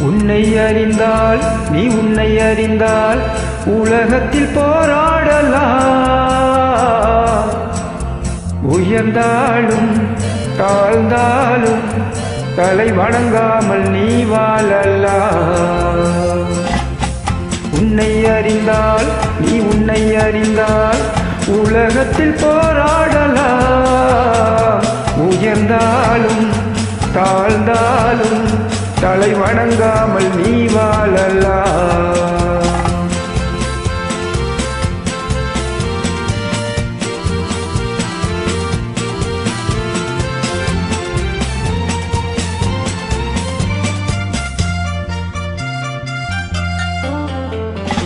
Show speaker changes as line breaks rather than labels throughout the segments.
உன்னை அறிந்தால் நீ உன்னை அறிந்தால் உலகத்தில் போராடலாம். உயர்ந்தாலும் தாழ்ந்தாலும் தலை வணங்காமல் நீ வாழலாம். உன்னை அறிந்தால் நீ உன்னை அறிந்தால் உலகத்தில் போராடலாம். உயர்ந்தாலும் தாழ்ந்தாலும் தலை வணங்காமல் நீ வாழலாம்.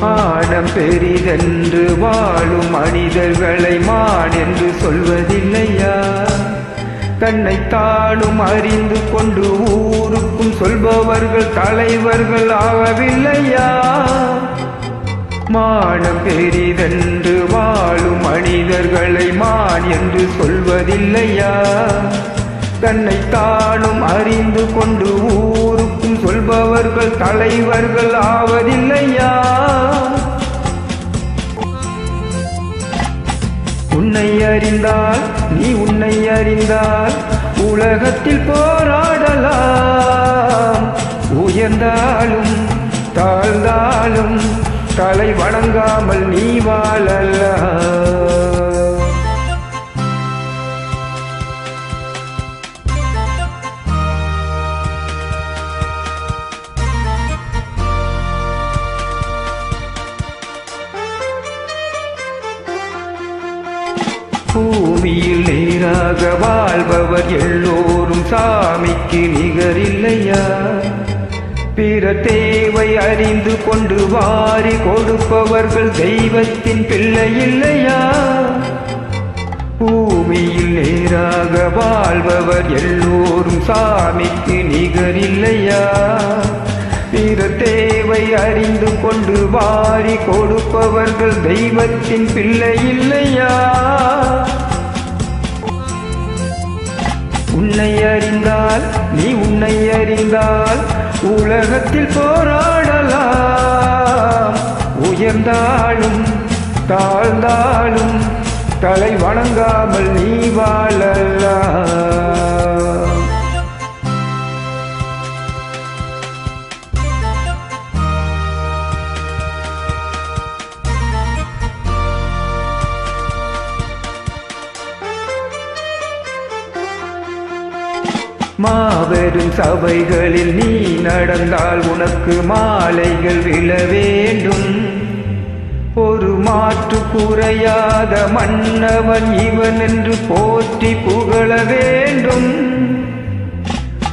மானம் பெரிதென்று வாழும் மனிதர்களை மான் என்று சொல்வதில்லையா? தன்னை தானும் அறிந்து கொண்டு ஊருக்கும் சொல்பவர்கள் தலைவர்கள் ஆகவில்லையா? மானம் பெரிதென்று வாழும் மனிதர்களை மான் என்று சொல்வதில்லையா? தன்னை தானும் அறிந்து கொண்டு ஊருக்கும் சொல்பவர்கள் தலைவர்கள் ஆவதில்லையா? உன்னை அறிந்தால் நீ உன்னை அறிந்தால் உலகத்தில் போராடலாம். உயர்ந்தாலும் தாழ்ந்தாலும் தலை வணங்காமல் நீ வாழலாம். பூமியில் நேராக வாழ்பவர் எல்லோரும் சாமிக்கு நிகரில்லையா? பிற தேவை அறிந்து கொண்டு வாரி கொடுப்பவர்கள் தெய்வத்தின் பிள்ளை இல்லையா? பூமியில் நேராக வாழ்பவர் எல்லோரும் சாமிக்கு நிகரில்லையா? பிற தேவை அறிந்து கொண்டு வாரி கொடுப்பவர்கள் தெய்வத்தின் பிள்ளை இல்லையா? உன்னை அறிந்தால் நீ உன்னை அறிந்தால் உலகத்தில் போராடலாம். உயர்ந்தாலும் தாழ்ந்தாலும் தலை வணங்காமல் நீ வாழலாம். மாபெரும் சபைகளில் நீ நடந்தால் உனக்கு மாலைகள் விழ வேண்டும். ஒரு மாற்று குறையாத மன்னவன் இவன் என்று போற்றி புகழ வேண்டும்.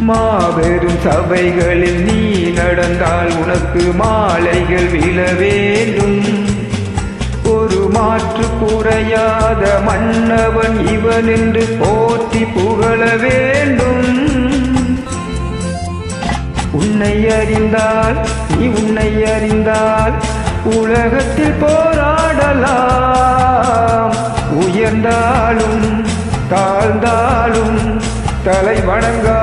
மாபெரும் சபைகளில் நீ நடந்தால் உனக்கு மாலைகள் விழ வேண்டும். ஒரு மாற்று குறையாத மன்னவன் இவன் என்று போற்றி புகழ வேண்டும். உன்னை அறிந்தால் நீ உன்னை அறிந்தால் உலகத்தில் போராடலாம். உயர்ந்தாலும் தாழ்ந்தாலும் தலை வணங்கா